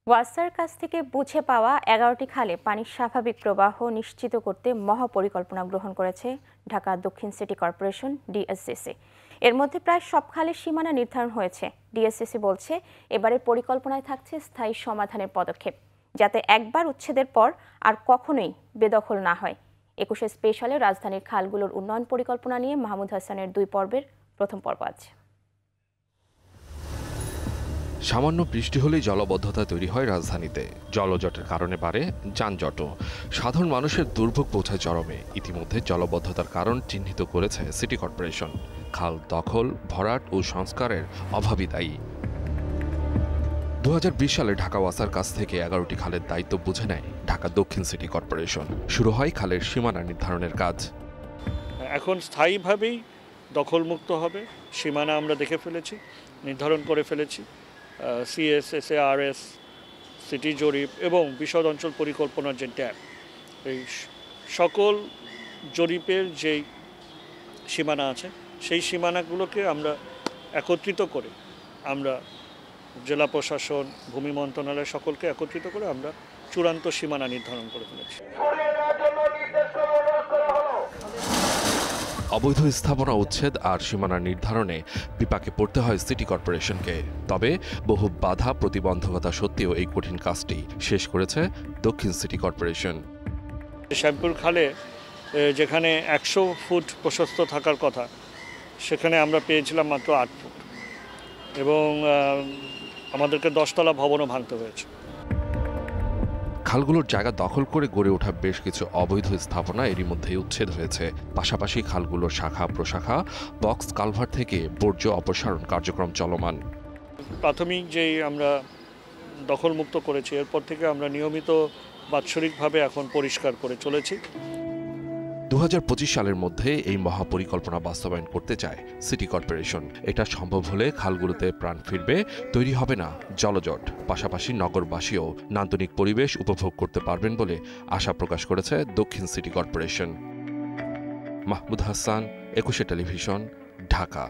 ওয়াসার কাছ থেকে বুঝে পাওয়া ১১টি খালে পানির স্বাভাবিক প্রবাহ নিশ্চিত করতে মহাপরিকল্পনা গ্রহণ করেছে ঢাকা দক্ষিণ সিটি কর্পোরেশন ডিএসসিসি। এর মধ্যে প্রায় সব খালের সীমানা নির্ধারণ হয়েছে। ডিএসসিসি বলছে, এবারের পরিকল্পনায় থাকছে স্থায়ী সমাধানের পদক্ষেপ, যাতে একবার উচ্ছেদের পর আর কখনোই বেদখল না হয়। ২১শে স্পেশালে রাজধানীর খালগুলোর উন্নয়ন পরিকল্পনা নিয়ে মাহমুদ হাসানের ২ পর্বের প্রথম পর্ব আছে। সামান্য বৃষ্টি হলেই জলাবদ্ধতা তৈরি হয় রাজধানীতে। জলজটের কারণে বাড়ে যানজটও। সাধারণ মানুষের দুর্ভোগ পৌঁছায় চরমে। ইতিমধ্যে জলাবদ্ধতার কারণ চিহ্নিত করেছে সিটি কর্পোরেশন। খাল দখল, ভরাট ও সংস্কারের অভাবই দায়ী। ২০২০ সালে ঢাকা ওয়াসার কাছ থেকে ১১টি খালের দায়িত্ব বুঝে নেয় ঢাকা দক্ষিণ সিটি কর্পোরেশন। শুরু হয় খালের সীমানা নির্ধারণের কাজ। এখন স্থায়ীভাবেই দখলমুক্ত হবে। সীমানা আমরা দেখে ফেলেছি, নির্ধারণ করে ফেলেছি। CSSARS, সিটি জরিপ এবং বিশদ অঞ্চল পরিকল্পনার যে ট্যাব, এই সকল জরিপের যেই সীমানা আছে সেই সীমানাগুলোকে আমরা একত্রিত করে আমরা জেলা প্রশাসন, ভূমি মন্ত্রণালয় সকলকে একত্রিত করে আমরা চূড়ান্ত সীমানা নির্ধারণ করে ফেলেছি। অবৈধ স্থাপনা উচ্ছেদ আর সীমানা নির্ধারণে বিপাকে পড়তে হয় সিটি কর্পোরেশনকে। তবে বহু বাধা প্রতিবন্ধকতা সত্ত্বেও এই কঠিন কাজটি শেষ করেছে দক্ষিণ সিটি কর্পোরেশন। শ্যামপুর খালে যেখানে ১০০ ফুট প্রশস্ত থাকার কথা, সেখানে আমরা পেয়েছিলাম মাত্র ৮ ফুট, এবং আমাদেরকে 10তলা ভবনও ভাঙতে হয়েছে। খালগুলোর জায়গা দখল করে গড়ে ওঠা বেশ কিছু অবৈধ স্থাপনা এরই মধ্যে উচ্ছেদ হয়েছে। পাশাপাশি খালগুলোর শাখা প্রশাখা, বক্স কালভার থেকে বর্জ্য অপসারণ কার্যক্রম চলমান। প্রাথমিক যেই আমরা দখলমুক্ত করেছি, এরপর থেকে আমরা নিয়মিত বাৎসরিকভাবে এখন পরিষ্কার করে চলেছি। ২০২৫ সালের মধ্যে এই মহাপরিকল্পনা বাস্তবায়ন করতে চায় সিটি কর্পোরেশন। এটা সম্ভব হলে খালগুলোতে প্রাণ ফিরবে, তৈরি হবে না জলজট। পাশাপাশি নগরবাসীও নান্দনিক পরিবেশ উপভোগ করতে পারবেন বলে আশা প্রকাশ করেছে দক্ষিণ সিটি কর্পোরেশন। মাহমুদ হাসান, ২১শে টেলিভিশন, ঢাকা।